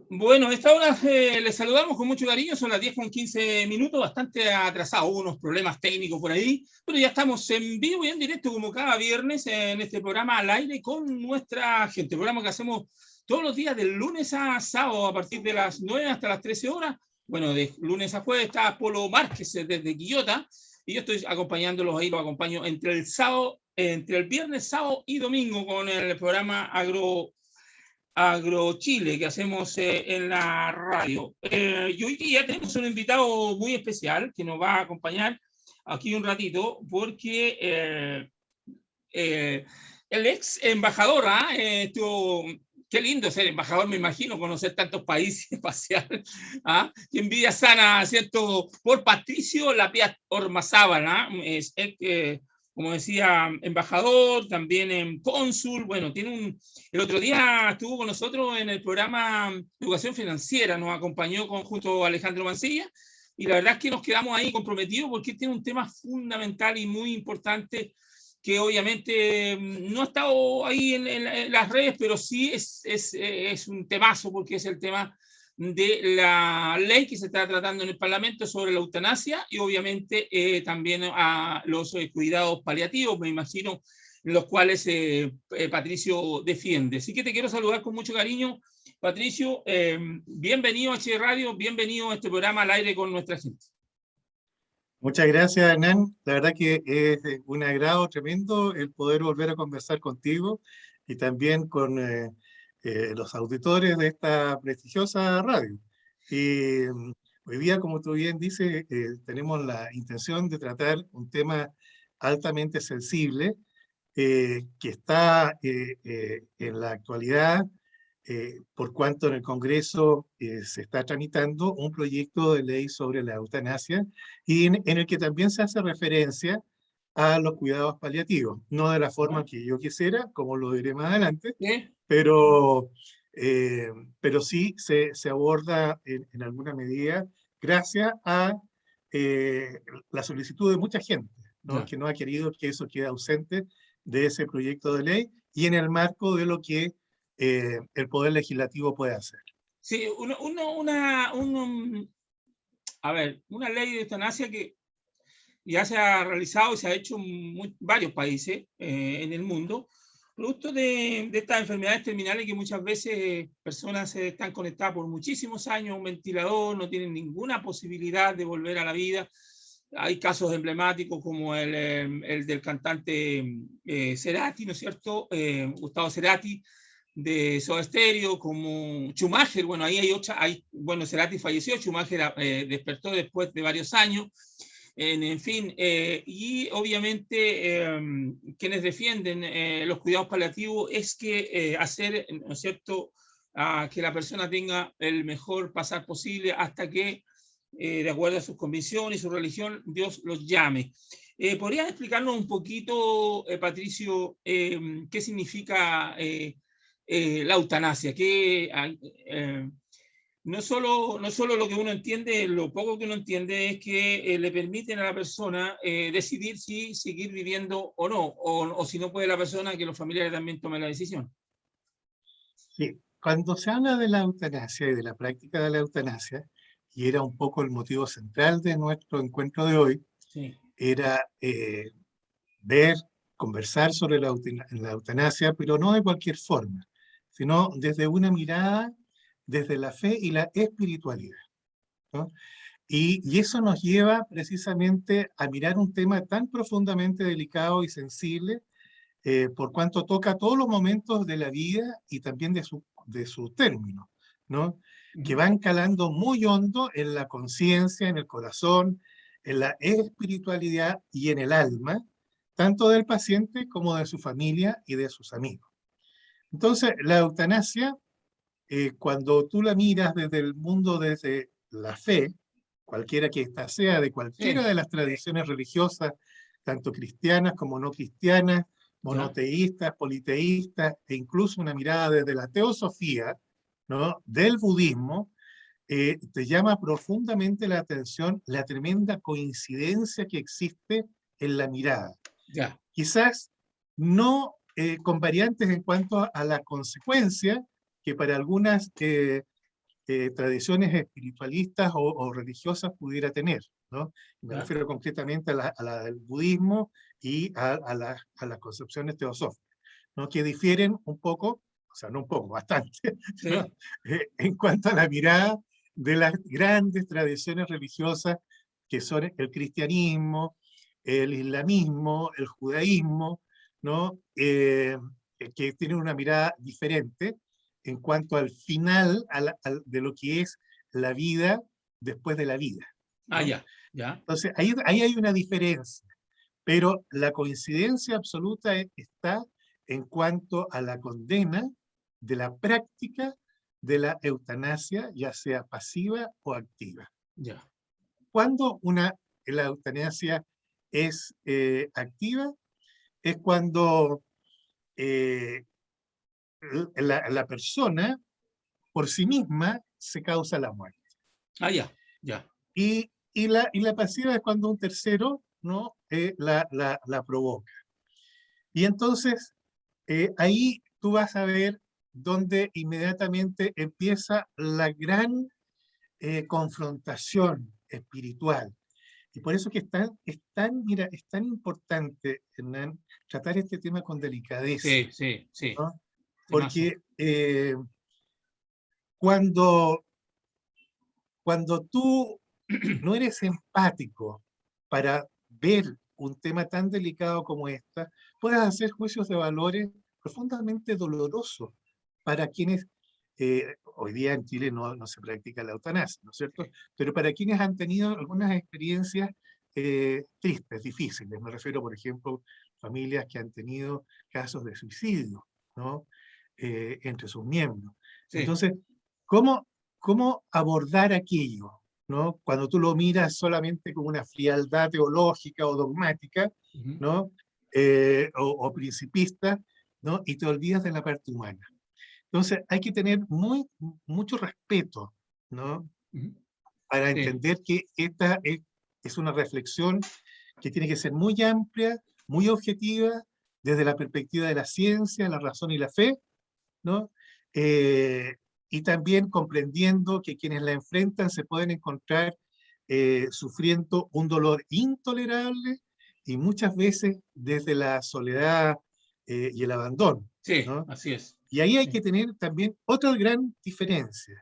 Bueno, a esta hora les saludamos con mucho cariño, son las 10:15, bastante atrasados, hubo unos problemas técnicos por ahí, pero ya estamos en vivo y en directo como cada viernes en este programa al aire con nuestra gente, programa que hacemos todos los días de lunes a sábado a partir de las 9 hasta las 13 horas. Bueno, de lunes a jueves está Polo Márquez desde Quillota y yo estoy acompañándolos ahí, los acompaño entre el viernes, sábado y domingo con el programa AgroChile que hacemos en la radio. Y hoy día tenemos un invitado muy especial que nos va a acompañar aquí un ratito porque el ex embajador, qué lindo ser embajador, me imagino, conocer tantos países espaciales. Qué envidia sana, ¿cierto? Por Patricio Lapia Ormazábal, como decía, embajador, también en cónsul. Bueno, el otro día estuvo con nosotros en el programa Educación Financiera, nos acompañó junto a Alejandro Mancilla, y la verdad es que nos quedamos ahí comprometidos porque tiene un tema fundamental y muy importante que obviamente no ha estado ahí en las redes, pero sí es un temazo porque es el tema de la ley que se está tratando en el Parlamento sobre la eutanasia y obviamente también a los cuidados paliativos, me imagino, los cuales Patricio defiende. Así que te quiero saludar con mucho cariño, Patricio. Bienvenido a H Radio, bienvenido a este programa al aire con nuestra gente. Muchas gracias, Hernán. La verdad que es un agrado tremendo el poder volver a conversar contigo y también con los auditores de esta prestigiosa radio. Y hoy día, como tú bien dices, tenemos la intención de tratar un tema altamente sensible que está en la actualidad, por cuanto en el Congreso se está tramitando un proyecto de ley sobre la eutanasia y en el que también se hace referencia a los cuidados paliativos, no de la forma que yo quisiera, como lo diré más adelante, pero sí se aborda en alguna medida gracias a la solicitud de mucha gente, ¿no? Que no ha querido que eso quede ausente de ese proyecto de ley y en el marco de lo que el Poder Legislativo puede hacer. Sí, una ley de eutanasia que ya se ha realizado y se ha hecho en varios países en el mundo, producto de estas enfermedades terminales que muchas veces personas están conectadas por muchísimos años a un ventilador, no tienen ninguna posibilidad de volver a la vida. Hay casos emblemáticos como el del cantante Cerati, ¿no es cierto? Gustavo Cerati, de Soda Stereo, como Schumacher. Bueno, ahí bueno, Cerati falleció, Schumacher despertó después de varios años. En fin, y obviamente quienes defienden los cuidados paliativos es que hacer, ¿no es cierto?, que la persona tenga el mejor pasar posible hasta que, de acuerdo a sus convicciones y su religión, Dios los llame. ¿Podrías explicarnos un poquito, Patricio, qué significa la eutanasia? No solo lo que uno entiende, lo poco que uno entiende es que le permiten a la persona decidir si seguir viviendo o no, o si no puede la persona, que los familiares también tomen la decisión. Sí, cuando se habla de la eutanasia y de la práctica de la eutanasia, y era un poco el motivo central de nuestro encuentro de hoy, sí, era conversar sobre la eutanasia, pero no de cualquier forma, sino desde una mirada, desde la fe y la espiritualidad, ¿no? Y eso nos lleva precisamente a mirar un tema tan profundamente delicado y sensible, por cuanto toca todos los momentos de la vida y también de su término, ¿no? Que van calando muy hondo en la conciencia, en el corazón, en la espiritualidad y en el alma, tanto del paciente como de su familia y de sus amigos. Entonces, la eutanasia, cuando tú la miras desde el mundo, desde la fe, cualquiera que ésta sea, de cualquiera de las tradiciones religiosas, tanto cristianas como no cristianas, monoteístas, politeístas, e incluso una mirada desde la teosofía, ¿no?, del budismo, te llama profundamente la atención la tremenda coincidencia que existe en la mirada. Quizás no con variantes en cuanto a la consecuencia que para algunas tradiciones espiritualistas o religiosas pudiera tener, ¿no? Me ¿Ya? refiero concretamente a la del budismo y a las concepciones teosóficas, ¿no? Que difieren un poco, o sea, no un poco, bastante, ¿no? Sí, En cuanto a la mirada de las grandes tradiciones religiosas que son el cristianismo, el islamismo, el judaísmo, ¿no? Que tienen una mirada diferente en cuanto al final de lo que es la vida después de la vida, ¿no? ya, ya, Entonces, ahí hay una diferencia, pero la coincidencia absoluta está en cuanto a la condena de la práctica de la eutanasia, ya sea pasiva o activa. ya. Cuando la eutanasia es activa, es cuando eh, la persona por sí misma se causa la muerte. Ya, ya. Y la pasiva es cuando un tercero, ¿no? La provoca. Y entonces ahí tú vas a ver donde inmediatamente empieza la gran confrontación espiritual. Y por eso que mira, es tan importante, Hernán, tratar este tema con delicadeza, Sí, sí, sí. ¿no? Temazo. Porque cuando, cuando tú no eres empático para ver un tema tan delicado como esta, puedes hacer juicios de valores profundamente dolorosos para quienes, hoy día en Chile no se practica la eutanasia, ¿no es cierto? Sí, Pero para quienes han tenido algunas experiencias tristes, difíciles, me refiero, por ejemplo, familias que han tenido casos de suicidio, ¿no? Entre sus miembros. sí. Entonces, ¿cómo abordar aquello? ¿No? Cuando tú lo miras solamente con una frialdad teológica o dogmática, Ujú, ¿no? O principista, ¿no? Y te olvidas de la parte humana. Entonces hay que tener mucho respeto, ¿no? ujú. Para Sí, entender que esta es una reflexión que tiene que ser muy amplia, muy objetiva, desde la perspectiva de la ciencia, la razón y la fe, ¿no? Eh, y también comprendiendo que quienes la enfrentan se pueden encontrar sufriendo un dolor intolerable y muchas veces desde la soledad y el abandono, sí, ¿no? así es. Y ahí hay Sí. que tener también otra gran diferencia,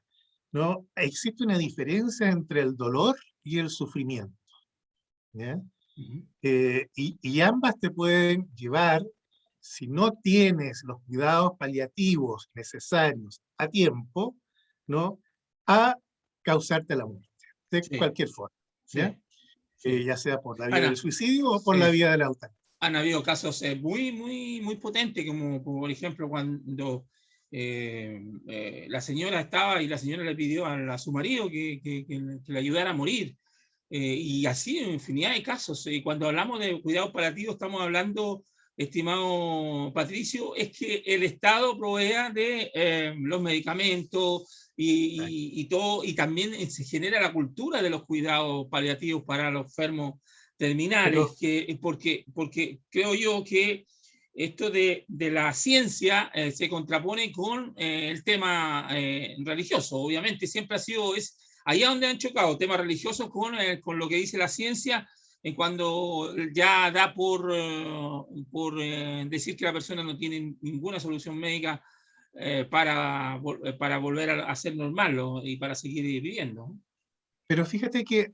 ¿no? Existe una diferencia entre el dolor y el sufrimiento, ¿ya? Ujú. Y ambas te pueden llevar, si no tienes los cuidados paliativos necesarios a tiempo, ¿no? A causarte la muerte, de Sí, cualquier forma, ¿ya? sí, sí. Ya sea por la vía del Ana, suicidio o por la sí. vía de la eutanasia. Han habido casos muy, muy, muy potentes, como por ejemplo cuando la señora estaba y la señora le pidió a su marido que le ayudara a morir. Y así en infinidad de casos. Y cuando hablamos de cuidados paliativos, estamos hablando, estimado Patricio, es que el Estado provea de los medicamentos y todo, y también se genera la cultura de los cuidados paliativos para los enfermos terminales, Pero porque creo yo que esto de la ciencia se contrapone con el tema religioso. Obviamente siempre ha sido, allá donde han chocado temas religiosos con lo que dice la ciencia, en cuando ya da por decir que la persona no tiene ninguna solución médica para volver a ser normal, ¿no? Y para seguir viviendo. Pero fíjate que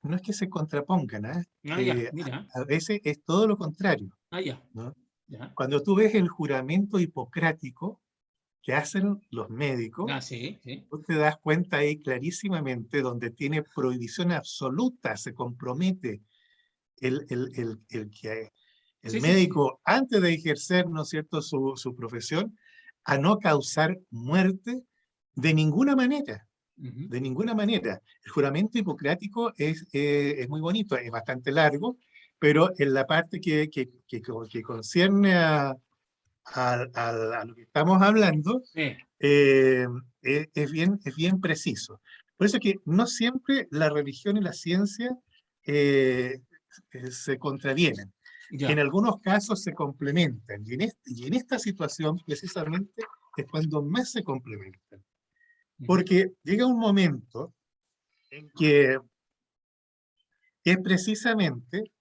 no es que se contrapongan, ¿ah? Ya, mira, A veces es todo lo contrario, ya, ¿no? ya, Cuando tú ves el juramento hipocrático que hacen los médicos, sí, sí, tú te das cuenta ahí clarísimamente donde tiene prohibición absoluta, se compromete que el sí, sí, sí, médico, antes de ejercer, ¿no es cierto?, su profesión, a no causar muerte de ninguna manera. uh-huh. De ninguna manera. El juramento hipocrático es muy bonito, es bastante largo, pero en la parte que concierne a lo que estamos hablando, Sí, eh, es bien preciso. Por eso es que no siempre la religión y la ciencia eh, se contravienen. que en Ya. algunos casos se complementan. Y en esta situación, precisamente, es cuando más se complementan. Ujú. Porque llega un momento en que es precisamente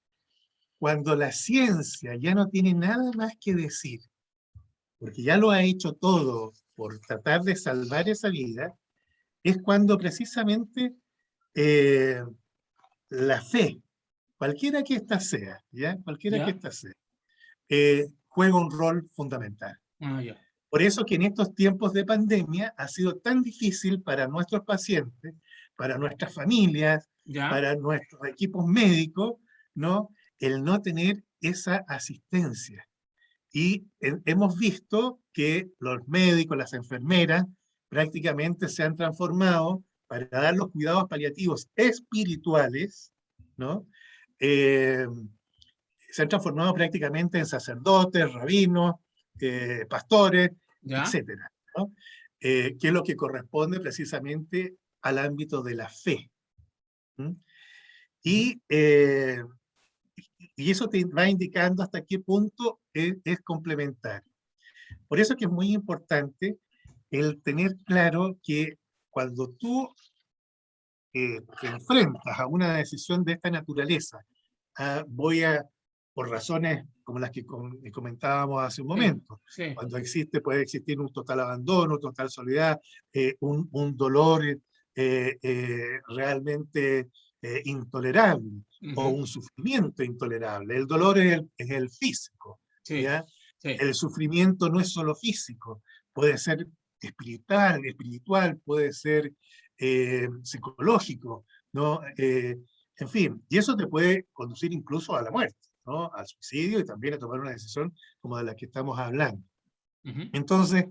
cuando la ciencia ya no tiene nada más que decir, porque ya lo ha hecho todo por tratar de salvar esa vida, es cuando precisamente eh, la fe, cualquiera que ésta sea, ¿ya? Cualquiera que Ya. ésta sea, juega un rol fundamental. Ah, ya. Por eso que en estos tiempos de pandemia ha sido tan difícil para nuestros pacientes, para nuestras familias, Ya. para nuestros equipos médicos, ¿no? El no tener esa asistencia. Y hemos visto que los médicos, las enfermeras, prácticamente se han transformado para dar los cuidados paliativos espirituales, ¿no? Eh, Se han transformado prácticamente en sacerdotes, rabinos, pastores, Ya. etcétera, ¿no? Que es lo que corresponde precisamente al ámbito de la fe. ¿Mm? Ujú. Y, y eso te va indicando hasta qué punto es complementario. Por eso es que es muy importante el tener claro que cuando tú te enfrentas a una decisión de esta naturaleza, voy a, por razones como las que comentábamos hace un Sí. momento, Sí. cuando puede existir un total abandono, total soledad, un dolor realmente intolerable o Ujú. un sufrimiento intolerable. El dolor es el físico, Sí. ¿ya? Sí. El sufrimiento no es solo físico, puede ser espiritual, puede ser psicológico, ¿no? En fin, y eso te puede conducir incluso a la muerte, ¿no? Al suicidio y también a tomar una decisión como de la que estamos hablando. Ujú. Entonces,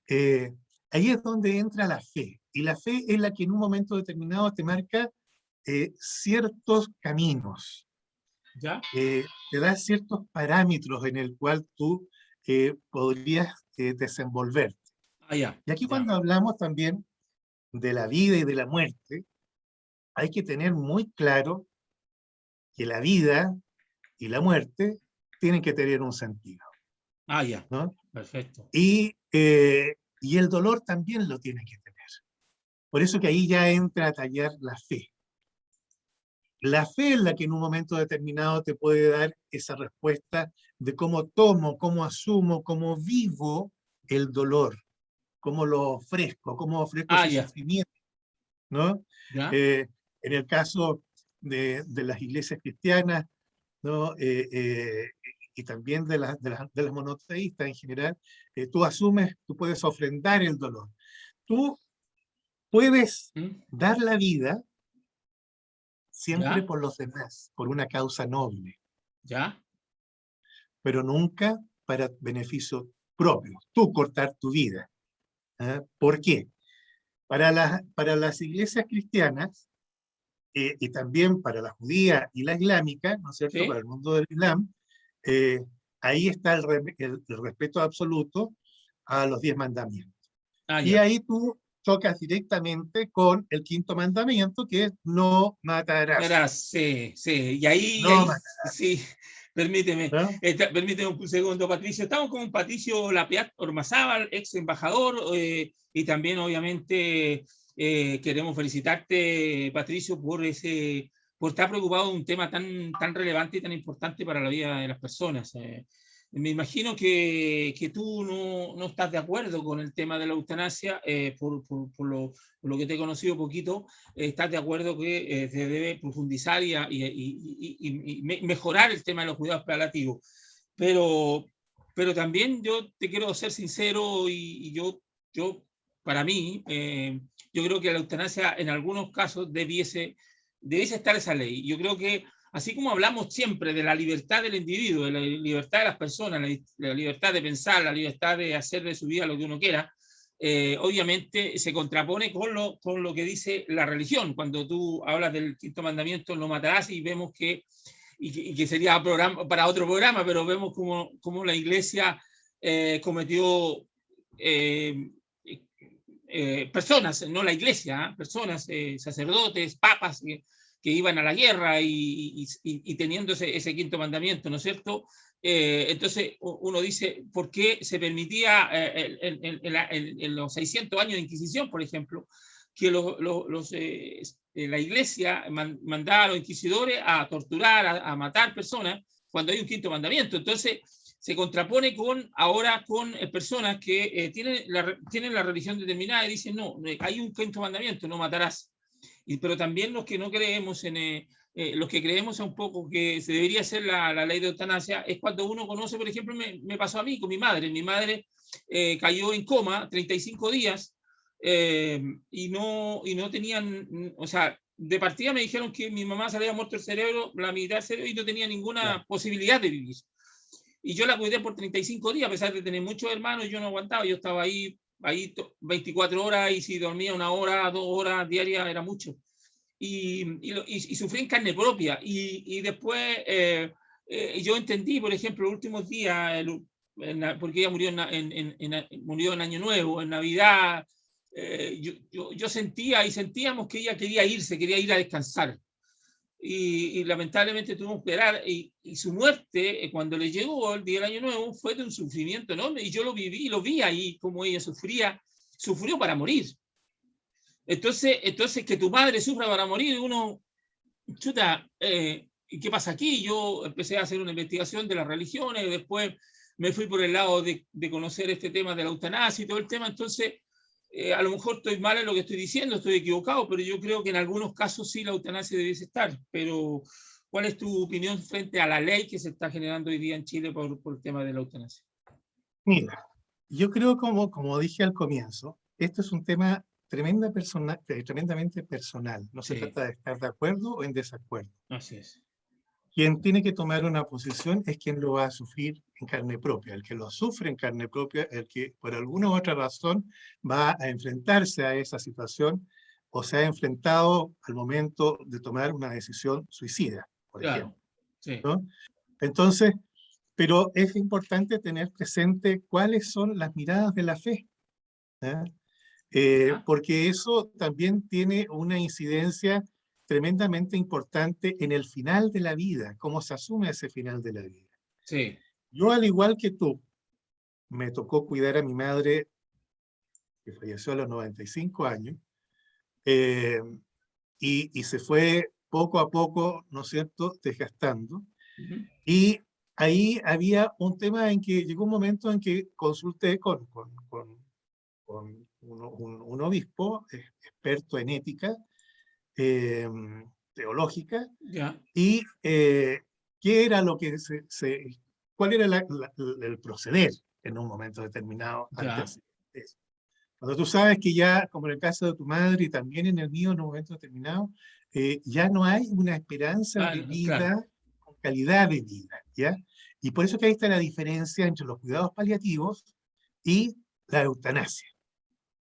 eh, ahí es donde entra la fe. Y la fe es la que en un momento determinado te marca ciertos caminos, Ya. te da ciertos parámetros en el cual tú podrías desenvolverte. Ah, ya. Y aquí Ya. cuando hablamos también de la vida y de la muerte, hay que tener muy claro que la vida y la muerte tienen que tener un sentido, Ah, ya. ¿no? Perfecto. Y el dolor también lo tiene que tener. Por eso que ahí ya entra a tallar la fe. La fe es la que en un momento determinado te puede dar esa respuesta de cómo tomo, cómo asumo, cómo vivo el dolor, cómo ofrezco Ah, ese ya. sufrimiento, ¿no? Ya. En el caso de las iglesias cristianas, ¿no? Y también de las monoteístas en general, tú puedes ofrendar el dolor. Tú puedes ¿Mm? dar la vida siempre Ya. por los demás, por una causa noble, Ya. pero nunca para beneficio propio, tú cortar tu vida. ¿Ah? ¿Por qué? Para las iglesias cristianas, y también para la judía y la islámica, ¿no es cierto? Para Sí. el mundo del Islam, eh, ahí está el respeto absoluto a los 10 mandamientos. Ah, Y ya. ahí tú chocas directamente con el quinto mandamiento, que es no matarás. Verás, sí, sí. Y No ahí, matarás, sí, permíteme, ¿no? permíteme un segundo, Patricio. Estamos con Patricio Lapiat Ormazábal, ex embajador, y también, obviamente, queremos felicitarte, Patricio, por estar preocupado de un tema tan relevante y tan importante para la vida de las personas. Me imagino que tú no estás de acuerdo con el tema de la eutanasia, por lo que te he conocido poquito. ¿Estás de acuerdo que se debe profundizar y mejorar el tema de los cuidados paliativos? Pero también yo te quiero ser sincero yo para mí, yo creo que la eutanasia en algunos casos debiese estar esa ley. Yo creo que así como hablamos siempre de la libertad del individuo, de la libertad de las personas, la libertad de pensar, la libertad de hacer de su vida lo que uno quiera, obviamente se contrapone con lo que dice la religión. Cuando tú hablas del quinto mandamiento, no matarás, y vemos que sería para otro programa, pero vemos como la iglesia cometió personas, no la iglesia, personas, sacerdotes, papas, que iban a la guerra y teniendo ese quinto mandamiento, ¿no es cierto? Entonces uno dice, ¿por qué se permitía en los 600 años de Inquisición, por ejemplo, que la iglesia mandaba a los inquisidores a torturar, a matar personas, cuando hay un quinto mandamiento? Entonces se contrapone ahora con personas que tienen la religión determinada y dicen, no, hay un quinto mandamiento, no matarás. Pero también los que no creemos los que creemos un poco que se debería hacer la ley de eutanasia, es cuando uno conoce, por ejemplo, me pasó a mí con mi madre cayó en coma 35 días y no tenían, o sea, de partida me dijeron que mi mamá se había muerto el cerebro, la mitad del cerebro, y no tenía ninguna posibilidad de vivir. Y yo la cuidé por 35 días, a pesar de tener muchos hermanos, yo no aguantaba, yo estaba ahí 24 horas, y si dormía 1 hora, 2 horas diarias era mucho. Y sufrí en carne propia. Y después yo entendí, por ejemplo, los últimos días, porque ella murió en Año Nuevo, en Navidad, yo sentía y sentíamos que ella quería irse, quería ir a descansar. Y lamentablemente tuvimos que esperar, y su muerte, cuando le llegó el día del Año Nuevo, fue de un sufrimiento enorme, y yo lo viví, lo vi ahí, como ella sufrió para morir. Entonces que tu madre sufra para morir, uno, chuta, ¿qué pasa aquí? Yo empecé a hacer una investigación de las religiones, después me fui por el lado de conocer este tema de la eutanasia y todo el tema. Entonces, a lo mejor estoy mal en lo que estoy diciendo, estoy equivocado, pero yo creo que en algunos casos sí la eutanasia debiese estar. Pero, ¿cuál es tu opinión frente a la ley que se está generando hoy día en Chile por el tema de la eutanasia? Mira, yo creo, como dije al comienzo, esto es un tema tremendamente personal. No se Sí, trata de estar de acuerdo o en desacuerdo. así es. Quien tiene que tomar una posición es quien lo va a sufrir en carne propia. El que lo sufre en carne propia, el que por alguna u otra razón va a enfrentarse a esa situación o se ha enfrentado al momento de tomar una decisión suicida, por Claro, ejemplo, sí. ¿no? Entonces, pero es importante tener presente cuáles son las miradas de la fe, ¿eh? Porque eso también tiene una incidencia tremendamente importante en el final de la vida, cómo se asume ese final de la vida. Sí. Yo, al igual que tú, me tocó cuidar a mi madre, que falleció a los 95 años, eh, y se fue poco a poco, ¿no es cierto?, desgastando. Uh-huh. Y ahí había un tema en que llegó un momento en que consulté con un obispo experto en ética teológica, Ya. y qué era lo que cuál era el proceder en un momento determinado ante Ya. eso. Cuando tú sabes que ya, como en el caso de tu madre y también en el mío en un momento determinado, ya no hay una esperanza de Claro. vida con calidad de vida, ¿ya? Y por eso que ahí está la diferencia entre los cuidados paliativos y la eutanasia,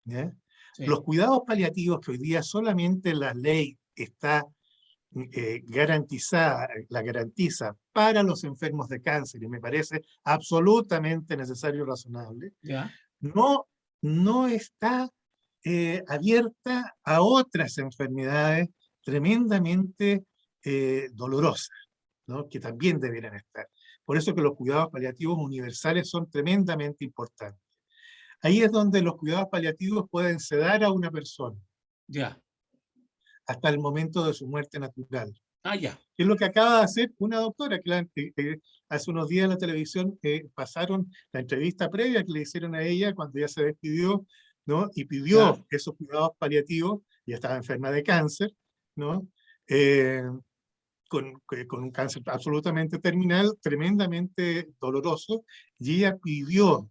¿ya? Sí. Los cuidados paliativos, que hoy día solamente la ley está la garantiza para los enfermos de cáncer, y me parece absolutamente necesario y razonable, Ya. no está abierta a otras enfermedades tremendamente dolorosas, ¿no?, que también deberían estar. Por eso que los cuidados paliativos universales son tremendamente importantes. Ahí es donde los cuidados paliativos pueden sedar a una persona Ya. hasta el momento de su muerte natural. Ya. Que es lo que acaba de hacer una doctora, hace unos días en la televisión pasaron la entrevista previa que le hicieron a ella cuando ella se despidió, ¿no?, y pidió Ya. esos cuidados paliativos, y estaba enferma de cáncer, ¿no? Eh, con un cáncer absolutamente terminal, tremendamente doloroso, y ella pidió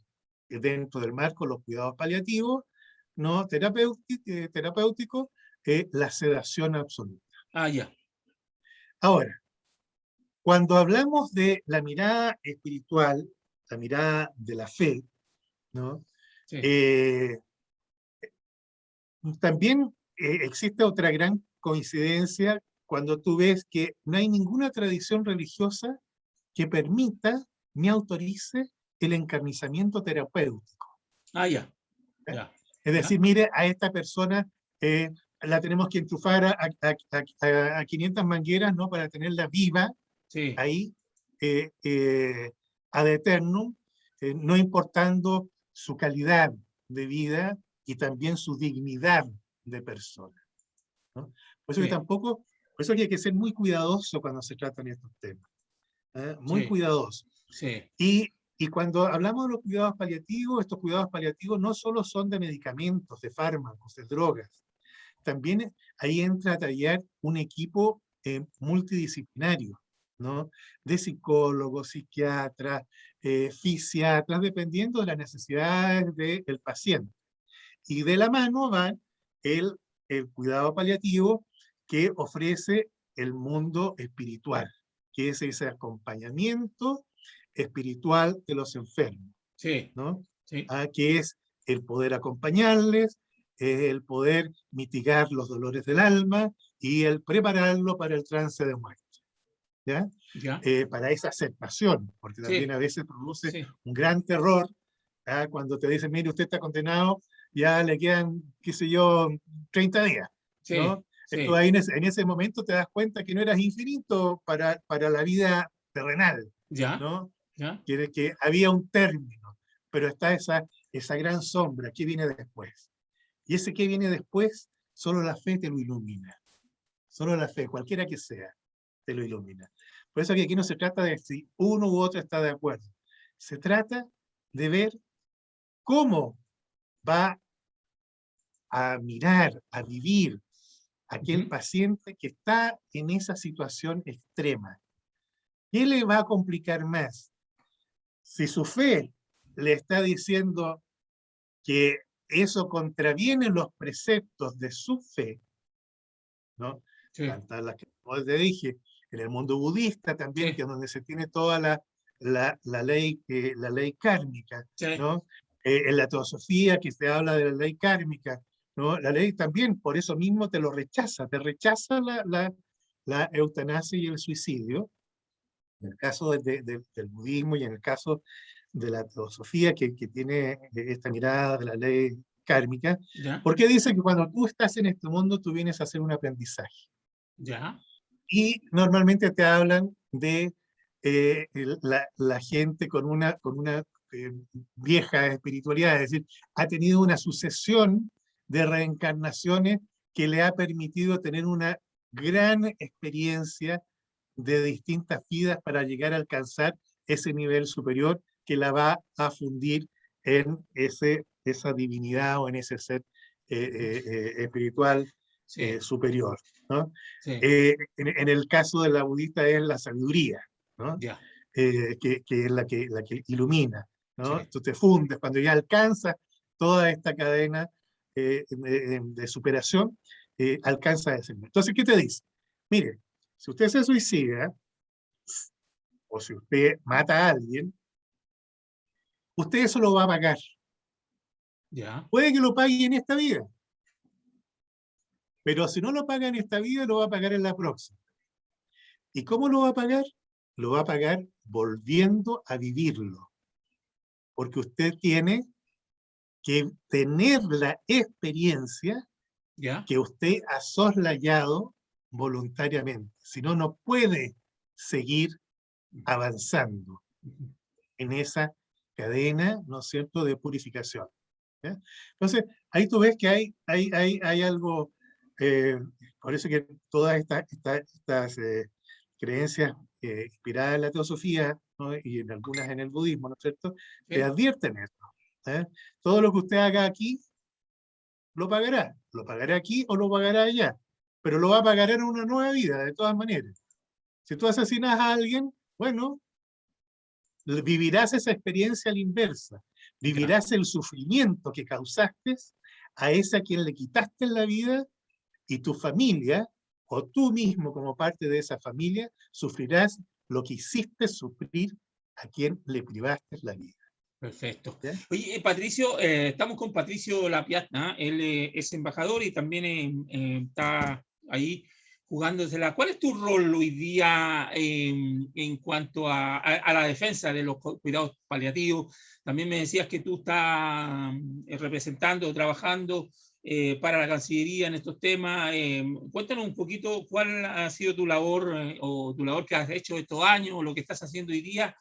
dentro del marco de los cuidados paliativos, ¿no?, terapéuticos, la sedación absoluta. Ya. Ahora, cuando hablamos de la mirada espiritual, la mirada de la fe, ¿no?, Sí. Eh, también existe otra gran coincidencia cuando tú ves que no hay ninguna tradición religiosa que permita ni autorice el encarnizamiento terapéutico. Ya. ¿Eh? Ya. Es Ya. decir, mire, a esta persona la tenemos que enchufar a 500 mangueras, ¿no? Para tenerla viva Sí, ahí, ad eternum, no importando su calidad de vida y también su dignidad de persona, ¿no? Por eso que sí, tampoco, por eso que hay que ser muy cuidadoso cuando se tratan estos temas, ¿eh? Muy sí, cuidadoso. sí. Y cuando hablamos de los cuidados paliativos, estos cuidados paliativos no solo son de medicamentos, de fármacos, de drogas, también ahí entra a tallar un equipo multidisciplinario, ¿no? De psicólogos, psiquiatras, fisiatras, dependiendo de las necesidades del paciente. Y de la mano va el, el cuidado paliativo que ofrece el mundo espiritual, que es ese acompañamiento espiritual de los enfermos, Sí, ¿no? sí, Que es el poder acompañarles, el poder mitigar los dolores del alma y el prepararlo para el trance de muerte, ¿ya? ya, Para esa aceptación, porque también sí, a veces produce sí, un gran terror, ¿ya? Cuando te dicen, mire, usted está condenado, ya le quedan, qué sé yo, 30 días, sí, ¿no? Esto sí, ahí en ese momento te das cuenta que no eras infinito para la vida terrenal, ya, ¿no? ya, Que había un término, pero está esa gran sombra, ¿qué viene después? Y ese que viene después, solo la fe te lo ilumina, solo la fe, cualquiera que sea, te lo ilumina. Por eso que aquí no se trata de si uno u otro está de acuerdo, se trata de ver cómo va a mirar, a vivir aquel ujú, paciente que está en esa situación extrema. ¿Qué le va a complicar más? Si su fe le está diciendo que eso contraviene los preceptos de su fe, ¿no? sí, Las que como te dije, en el mundo budista también, que sí, es donde se tiene toda la ley kármica, sí, ¿no? En la teosofía que se habla de la ley kármica, ¿no? La ley también, por eso mismo te rechaza la eutanasia y el suicidio, en el caso del budismo y en el caso de la teosofía que tiene esta mirada de la ley kármica, ya, porque dice que cuando tú estás en este mundo, tú vienes a hacer un aprendizaje. ya, Y normalmente te hablan de la gente con una eh, vieja espiritualidad, es decir, ha tenido una sucesión de reencarnaciones que le ha permitido tener una gran experiencia de distintas vidas para llegar a alcanzar ese nivel superior que la va a fundir en esa divinidad o en ese ser espiritual sí, superior, ¿no? sí, En el caso de la budista es la sabiduría, ¿no? ya, Que es la que ilumina, ¿no? sí, Tú te fundes cuando ya alcanzas toda esta cadena de superación, alcanza ese nivel. Entonces, ¿qué te dice? Mire, si usted se suicida o si usted mata a alguien, usted eso lo va a pagar. ya, Puede que lo pague en esta vida, pero si no lo paga en esta vida, lo va a pagar en la próxima. ¿Y cómo lo va a pagar? Lo va a pagar volviendo a vivirlo, porque usted tiene que tener la experiencia ya, que usted ha soslayado voluntariamente. Si no, no puede seguir avanzando ujú, en esa cadena, ¿no es cierto?, de purificación. ¿Ya? Entonces, ahí tú ves que hay algo, eh, por eso que todas estas creencias inspiradas en la teosofía, ¿no? Y en algunas en el budismo, ¿no es cierto?, te sí, advierten esto. ¿Eh? Todo lo que usted haga aquí, lo pagará aquí o lo pagará allá, pero lo va a pagar en una nueva vida, de todas maneras. Si tú asesinas a alguien, bueno, vivirás esa experiencia a la inversa, ya, vivirás el sufrimiento que causaste a ese a quien le quitaste la vida y tu familia, o tú mismo como parte de esa familia, sufrirás lo que hiciste sufrir a quien le privaste la vida. perfecto. ¿Ya? Oye, Patricio, estamos con Patricio Lapiazza, él es embajador y también está ahí jugándosela. ¿Cuál es tu rol hoy día en cuanto a la defensa de los cuidados paliativos? También me decías que tú estás representando, trabajando para la Cancillería en estos temas. Cuéntanos un poquito cuál ha sido tu labor o tu labor que has hecho estos años o lo que estás haciendo hoy día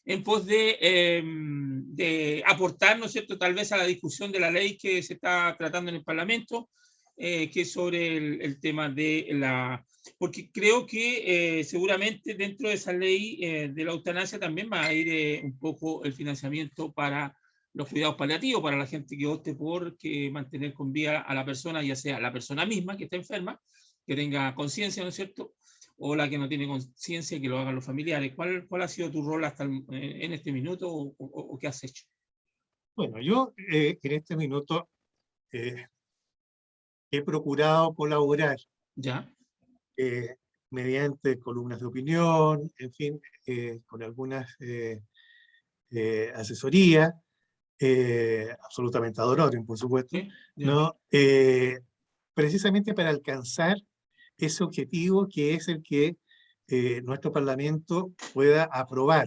en pos de aportar, ¿no es cierto?, tal vez a la discusión de la ley que se está tratando en el Parlamento, que es sobre el tema de la... Porque creo que seguramente dentro de esa ley de la eutanasia también va a ir un poco el financiamiento para los cuidados paliativos, para la gente que opte por mantener con vida a la persona, ya sea la persona misma que está enferma, que tenga conciencia, ¿no es cierto?, o la que no tiene conciencia, que lo hagan los familiares. ¿Cuál ha sido tu rol hasta en este minuto o qué has hecho? Bueno, yo en este minuto he procurado colaborar ¿Ya? mediante columnas de opinión, en fin, con algunas asesorías, absolutamente ad honorem, por supuesto, ¿Sí? ¿Ya? ¿no? Precisamente para alcanzar ese objetivo que es el que nuestro Parlamento pueda aprobar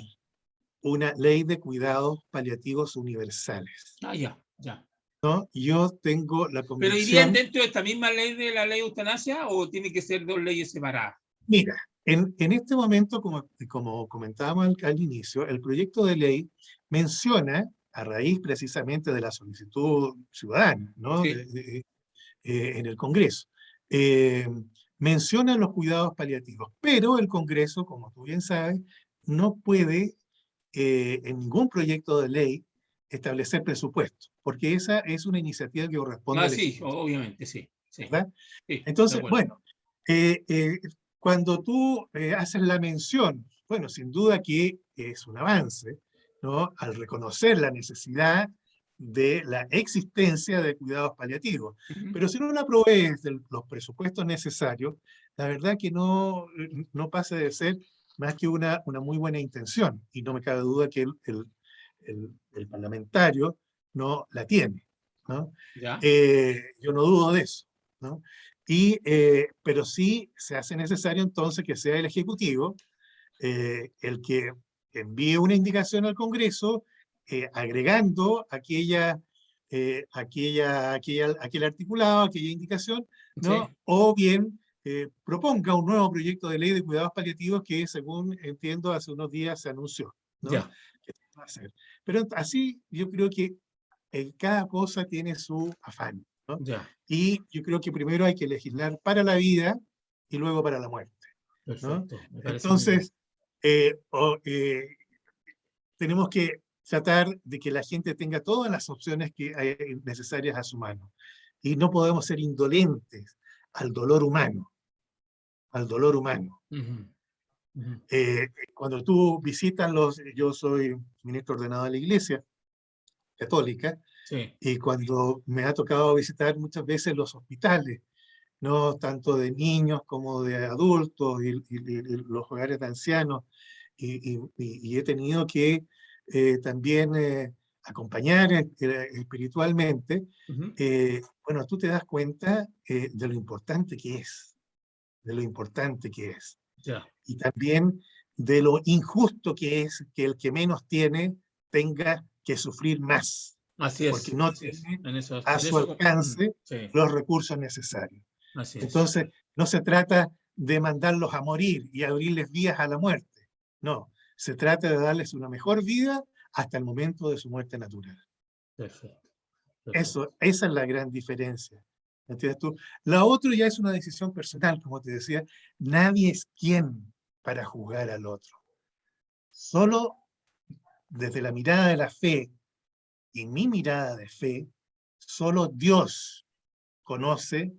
una ley de cuidados paliativos universales, Ah, ya, ya. ¿no? Yo tengo la ¿Pero irían convicción, dentro de esta misma ley de la ley de eutanasia o tiene que ser dos leyes separadas? mira, en este momento, como comentábamos al inicio, el proyecto de ley menciona, a raíz precisamente de la solicitud ciudadana, ¿no? Sí, En el Congreso, eh, menciona los cuidados paliativos, pero el Congreso, como tú bien sabes, no puede en ningún proyecto de ley establecer presupuesto, porque esa es una iniciativa que corresponde ah, al sí, Ejecutivo, obviamente, sí, sí, ¿verdad? sí, de Entonces, acuerdo. bueno, eh, eh, cuando tú haces la mención, bueno, sin duda que es un avance, ¿no? Al reconocer la necesidad de la existencia de cuidados paliativos. Ujú. Pero si no la provees de los presupuestos necesarios, la verdad que no pasa de ser más que una muy buena intención. Y no me cabe duda que el parlamentario no la tiene, ¿no? ¿Ya? Yo no dudo de eso, ¿no? Pero sí se hace necesario entonces que sea el Ejecutivo el que envíe una indicación al Congreso agregando aquel articulado, aquella indicación, ¿no? Sí, O bien proponga un nuevo proyecto de ley de cuidados paliativos que, según entiendo, hace unos días se anunció, ¿no? ya, Que se va a hacer. Pero así yo creo que cada cosa tiene su afán, ¿no? ya, Y yo creo que primero hay que legislar para la vida y luego para la muerte, ¿no? perfecto, me parece muy bien. Entonces, tenemos que tratar de que la gente tenga todas las opciones necesarias a su mano. Y no podemos ser indolentes al dolor humano, al dolor humano. Ujú, ujú. Cuando tú visitas yo soy ministro ordenado de la Iglesia Católica, Sí, y cuando me ha tocado visitar muchas veces los hospitales, ¿no? Tanto de niños como de adultos y los hogares de ancianos, y he tenido que también acompañar espiritualmente, ujú, bueno, tú te das cuenta de lo importante que es, de lo importante que es, ya. y también de lo injusto que es que el que menos tiene tenga que sufrir más, porque no Así es. tiene a En su eso, alcance sí, los recursos necesarios. así es. Entonces, no se trata de mandarlos a morir y abrirles vías a la muerte. No, se trata de darles una mejor vida hasta el momento de su muerte natural. Perfecto, perfecto. Esa es la gran diferencia. ¿Entiendes tú? La otra ya es una decisión personal, como te decía. Nadie es quien para juzgar al otro. Solo desde la mirada de la fe y mi mirada de fe, solo Dios conoce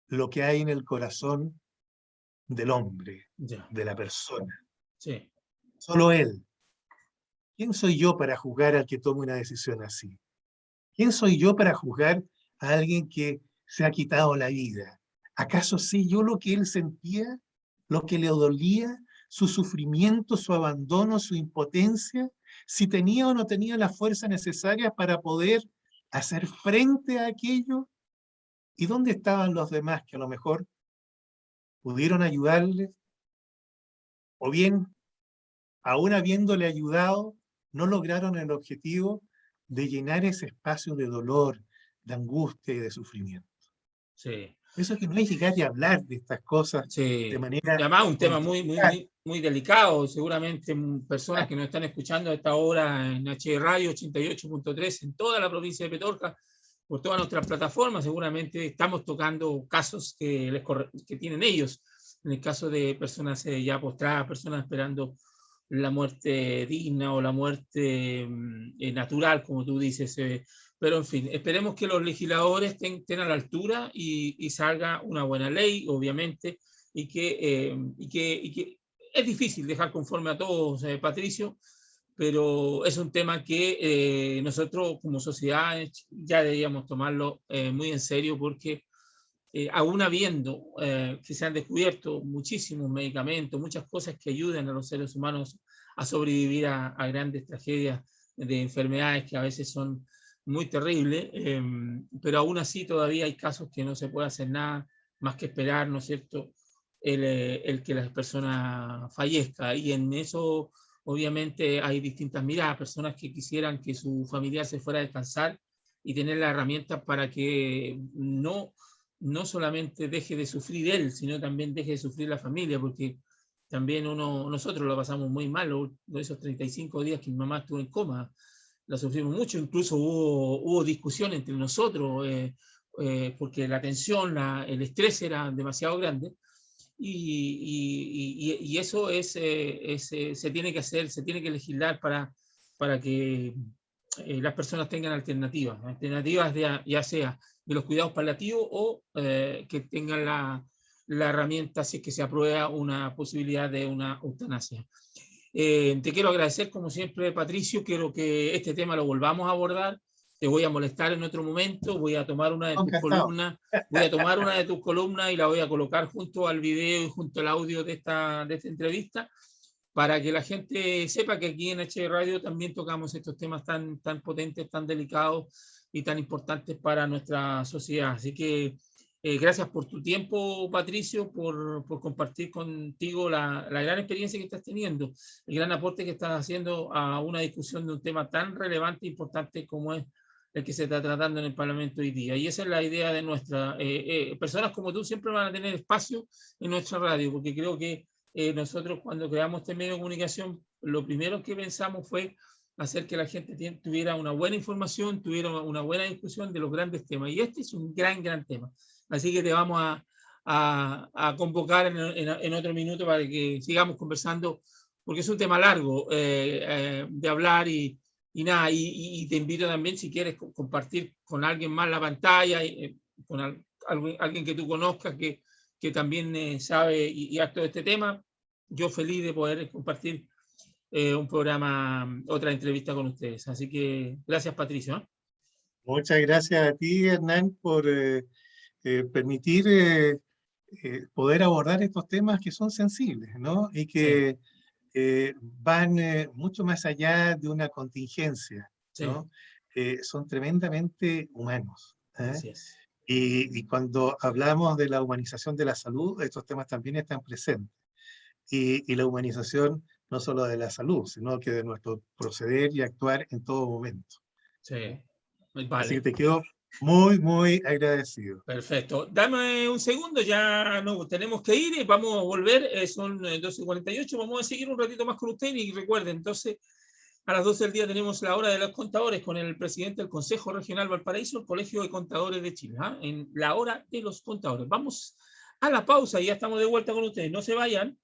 lo que hay en el corazón del hombre, Ya, de la persona. sí, Solo Él. ¿Quién soy yo para juzgar al que tome una decisión así? ¿Quién soy yo para juzgar a alguien que se ha quitado la vida? ¿Acaso sé yo lo que él sentía? ¿Lo que le dolía? ¿Su sufrimiento, su abandono, su impotencia? ¿Si tenía o no tenía la fuerza necesaria para poder hacer frente a aquello? ¿Y dónde estaban los demás que a lo mejor pudieron ayudarle? O bien, aún habiéndole ayudado, no lograron el objetivo de llenar ese espacio de dolor, de angustia y de sufrimiento. Sí. Eso que no hay llegar y hablar de estas cosas Sí. de manera... Y además un tema muy delicado, seguramente personas que nos están escuchando a esta hora en H Radio 88.3 en toda la provincia de Petorca, por todas nuestras plataformas, seguramente estamos tocando casos que tienen ellos, en el caso de personas ya postradas, personas esperando la muerte digna o la muerte natural, como tú dices. Pero en fin, esperemos que los legisladores estén a la altura y salga una buena ley, obviamente, y que es difícil dejar conforme a todos, Patricio, pero es un tema que nosotros como sociedad ya deberíamos tomarlo muy en serio, porque aún habiendo que se han descubierto muchísimos medicamentos, muchas cosas que ayudan a los seres humanos a sobrevivir a grandes tragedias de enfermedades que a veces son muy terribles, pero aún así todavía hay casos que no se puede hacer nada más que esperar, ¿no es cierto?, el que la persona fallezca. Y en eso obviamente hay distintas miradas, personas que quisieran que su familiar se fuera a descansar y tener las herramientas para que no solamente deje de sufrir él, sino también deje de sufrir la familia, porque también nosotros lo pasamos muy mal esos 35 días que mi mamá estuvo en coma, la sufrimos mucho, incluso hubo discusión entre nosotros, porque la tensión, el estrés era demasiado grande, y eso se tiene que hacer, se tiene que legislar para que las personas tengan alternativas ya sea de los cuidados paliativos o que tengan la herramienta si es que se aprueba una posibilidad de una eutanasia. Te quiero agradecer como siempre, Patricio, quiero que este tema lo volvamos a abordar, te voy a molestar en otro momento, voy a tomar una de tus columnas, y la voy a colocar junto al video y junto al audio de esta entrevista, para que la gente sepa que aquí en H Radio también tocamos estos temas tan potentes, tan delicados y tan importantes para nuestra sociedad. Así que gracias por tu tiempo, Patricio, por compartir contigo la gran experiencia que estás teniendo, el gran aporte que estás haciendo a una discusión de un tema tan relevante e importante como es el que se está tratando en el Parlamento hoy día. Y esa es la idea de nuestra... personas como tú siempre van a tener espacio en nuestra radio, porque creo que nosotros cuando creamos este medio de comunicación, lo primero que pensamos fue hacer que la gente tuviera una buena información, tuviera una buena discusión de los grandes temas. Y este es un gran tema. Así que te vamos a convocar en otro minuto para que sigamos conversando, porque es un tema largo de hablar y nada. Y te invito también, si quieres, compartir con alguien más la pantalla, con alguien que tú conozcas que también sabe y acto de este tema. Yo feliz de poder compartir un programa, otra entrevista con ustedes. Así que gracias, Patricio, ¿eh? Muchas gracias a ti, Hernán, por permitir poder abordar estos temas que son sensibles, ¿no? Y que van mucho más allá de una contingencia, ¿no? Son tremendamente humanos, ¿eh? Así es. Y cuando hablamos de la humanización de la salud, estos temas también están presentes. Y la humanización no solo de la salud, sino que de nuestro proceder y actuar en todo momento. Sí, Así vale. que te quedo muy agradecido. Perfecto. Dame un segundo, ya no tenemos que ir, vamos a volver, son 12:48, vamos a seguir un ratito más con usted y recuerden, entonces a las 12 del día tenemos la hora de los contadores con el presidente del Consejo Regional Valparaíso, el Colegio de Contadores de Chile, en la hora de los contadores. Vamos a la pausa y ya estamos de vuelta con ustedes, no se vayan.